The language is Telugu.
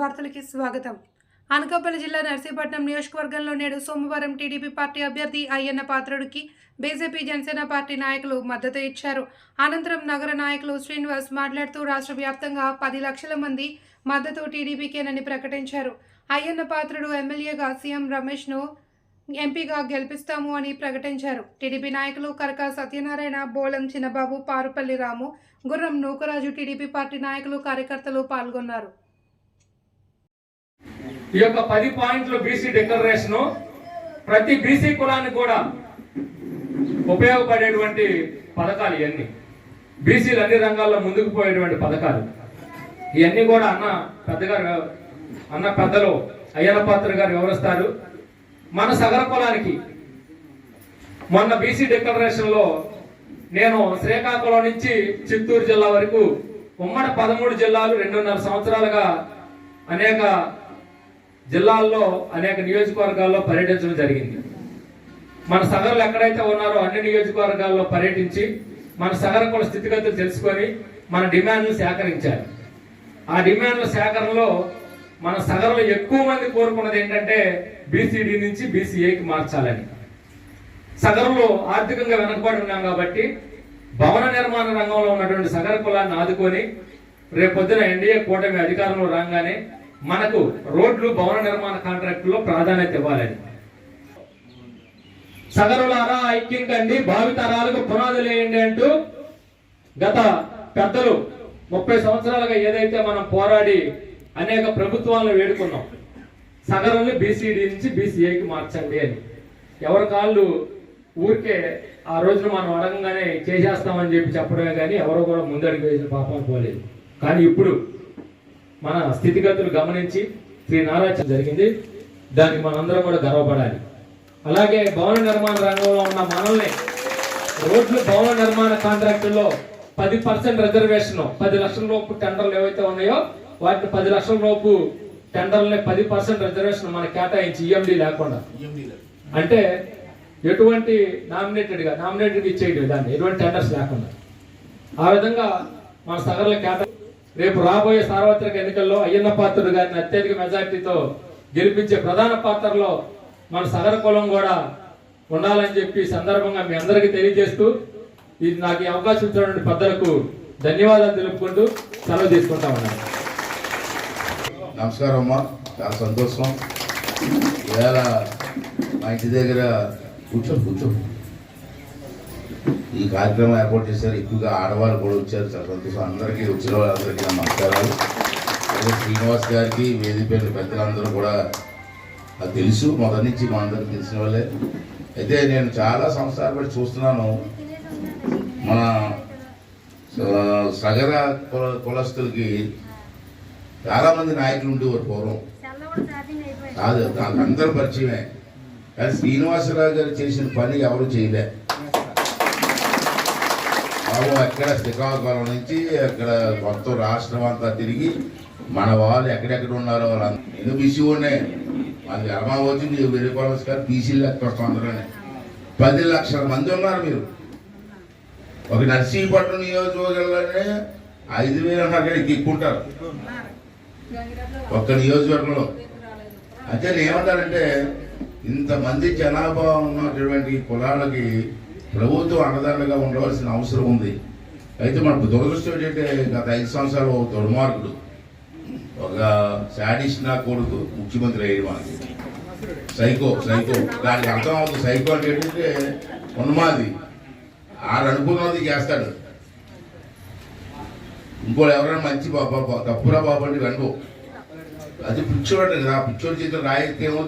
వార్తలకి స్వాగతం. అనకాపల్లి జిల్లా నర్సీపట్నం నియోజకవర్గంలో నేడు సోమవారం టీడీపీ పార్టీ అభ్యర్థి అయ్యన్న పాత్రుడికి బీజేపీ జనసేన పార్టీ నాయకులు మద్దతు ఇచ్చారు. అనంతరం నగర నాయకులు శ్రీనివాస్ మాట్లాడుతూ రాష్ట్ర వ్యాప్తంగా 10 లక్షల మంది మద్దతు టీడీపీకేనని ప్రకటించారు. అయ్యన్న పాత్రుడు ఎమ్మెల్యేగా సీఎం రమేష్ను ఎంపీగా గెలిపిస్తాము అని ప్రకటించారు. టీడీపీ నాయకులు కరకా సత్యనారాయణ, బోలం చిన్నబాబు, పారుపల్లి రాము, గుర్రం నూకరాజు, టీడీపీ పార్టీ నాయకులు, కార్యకర్తలు పాల్గొన్నారు. ఈ యొక్క 10 పాయింట్ల బీసీ డిక్లరేషన్ ప్రతి బీసీ కులానికి కూడా ఉపయోగపడేటువంటి పథకాలు. ఇవన్నీ బీసీలు అన్ని రంగాల్లో ముందుకు పోయేటువంటి పథకాలు. ఇవన్నీ కూడా అన్న పెద్దలు అయ్యన్న పాత్ర గారు వివరిస్తారు. మన సగర కులానికి మొన్న బీసీ డిక్లరేషన్ లో నేను శ్రీకాకుళం నుంచి చిత్తూరు జిల్లా వరకు ఉమ్మడి 13 జిల్లాలు 2.5 సంవత్సరాలుగా అనేక జిల్లాల్లో అనేక నియోజకవర్గాల్లో పర్యటించడం జరిగింది. మన సగరులు ఎక్కడైతే ఉన్నారో అన్ని నియోజకవర్గాల్లో పర్యటించి మన సగర కుల స్థితిగతులు తెలుసుకొని మన డిమాండ్లు సేకరించారు. ఆ డిమాండ్ల సేకరణలో మన సగరులు ఎక్కువ మంది కోరుకున్నది ఏంటంటే బీసీడీ నుంచి బీసీఏకి మార్చాలని. సగరులు ఆర్థికంగా వెనకబడి ఉన్నాం కాబట్టి భవన నిర్మాణ రంగంలో ఉన్నటువంటి సగర కులాన్ని ఆదుకొని రేపొద్దున ఎన్డీఏ కూటమి అధికారంలో రాగానే మనకు రోడ్లు, భవన నిర్మాణ కాంట్రాక్టులో ప్రాధాన్యత ఇవ్వాలని. సగరులారా ఐక్యం కండి, భావితరాలకు పునాదులు వేయండి అంటూ గత పెద్దలు 30 సంవత్సరాలుగా ఏదైతే మనం పోరాడి అనేక ప్రభుత్వాలను వేడుకున్నాం, సగరుల్ని బీసీడీ నుంచి బీసీఏకి మార్చండి అని. ఎవరి కాళ్ళు ఊరికే ఆ రోజున మనం అడగంగానే చేసేస్తామని చెప్పడమే కానీ ఎవరో కూడా ముందడుగు వేసిన పాపాలు పోలేదు. కానీ ఇప్పుడు మన స్థితిగతులు గమనించి శ్రీ నారాయణ జరిగింది. దానికి మనందరం కూడా గర్వపడాలి. అలాగే భవన నిర్మాణ రంగంలో ఉన్న మనల్ని రోడ్లు, భవన నిర్మాణ కాంట్రాక్టుల్లో 10% రిజర్వేషన్, 10 లక్షల లోపు టెండర్లు ఏవైతే ఉన్నాయో వాటిని 10 లక్షల లోపు టెండర్లని 10% రిజర్వేషన్ మనకు కేటాయించి ఈఎండి లేకుండా, అంటే ఎటువంటి నామినేటెడ్ ఇచ్చేయడం, దాన్ని ఎటువంటి టెండర్స్ లేకుండా ఆ విధంగా మన సగర్ల కేటాయి రేపు రాబోయే సార్వత్రిక ఎన్నికల్లో అయ్యన్న పాత్రుడు గారిని అత్యధిక మెజార్టీతో గెలిపించే ప్రధాన పాత్రలో మన సగర కులం కూడా ఉండాలని చెప్పి సందర్భంగా మీ అందరికీ తెలియజేస్తూ ఇది నాకు ఈ అవకాశం ఇచ్చినటువంటి పెద్దలకు ధన్యవాదాలు తెలుపుకుంటూ సెలవు తీసుకుంటా ఉన్నాను. నమస్కారం అమ్మా, చాలా సంతోషం. ఇవాళ మా ఇంటి దగ్గర కూర్చో ఈ కార్యక్రమం ఏర్పాటు చేశారు. ఎక్కువగా ఆడవాళ్ళు కూడా వచ్చారు, చాలా సంతోషం. అందరికీ వచ్చిన వాళ్ళందరికీ నమస్కారాలు. అదే శ్రీనివాస్ గారికి, వేదిక పెద్దలందరూ కూడా అది తెలుసు, మొదటి నుంచి మా అందరికి తెలిసిన వాళ్ళే. అయితే నేను చాలా సంవత్సరాలు బట్టి చూస్తున్నాను, మన సగర కులస్తులకి చాలా మంది నాయకులు ఉండేవారు పూర్వం. కాదు, నాకు అందరూ పరిచయమే. కానీ శ్రీనివాసరావు గారు చేసిన పని ఎవరు చేయలే. బాబు ఎక్కడ శ్రీకాకుళం నుంచి అక్కడ మొత్తం రాష్ట్రం అంతా తిరిగి మన వాళ్ళు ఎక్కడెక్కడ ఉన్నారో వాళ్ళంతా, నేను బీసీ ఉన్నాయి, మనకి అమ్మ వచ్చింది వేరే కాలేజ్ గారు బీసీలు ఎక్కడ వస్తాం అందరూనే 10 లక్షల మంది ఉన్నారు. మీరు ఒక నర్సీపట్నం నియోజకవర్గంలోనే 5,000 అన్నారు, ఎక్కుంటారు ఒక్క నియోజకవర్గంలో. అంటే ఏమంటారంటే ఇంతమంది జనాభా ఉన్నటువంటి కులాలకి ప్రభుత్వం అండదండగా ఉండవలసిన అవసరం ఉంది. అయితే మనకు దురదృష్టం ఏంటంటే గత 5 సంవత్సరాలు దుర్మార్గుడు, ఒక శాడిస్ట్ నా కొడుకు ముఖ్యమంత్రి అయ్యేది. మనకి సైకో దానికి అర్థం అవుతుంది. సైకో అంటే ఏంటంటే ఉన్మాది, ఆరు అనుకున్నది చేస్తాడు. ఇంకోటి ఎవరైనా మంచి తప్పురా బాబు అంటే వెండు, అది పిచ్చోడు. ఆ పిచ్చోడి చేతులు రాయితే ఏమవుతుంది,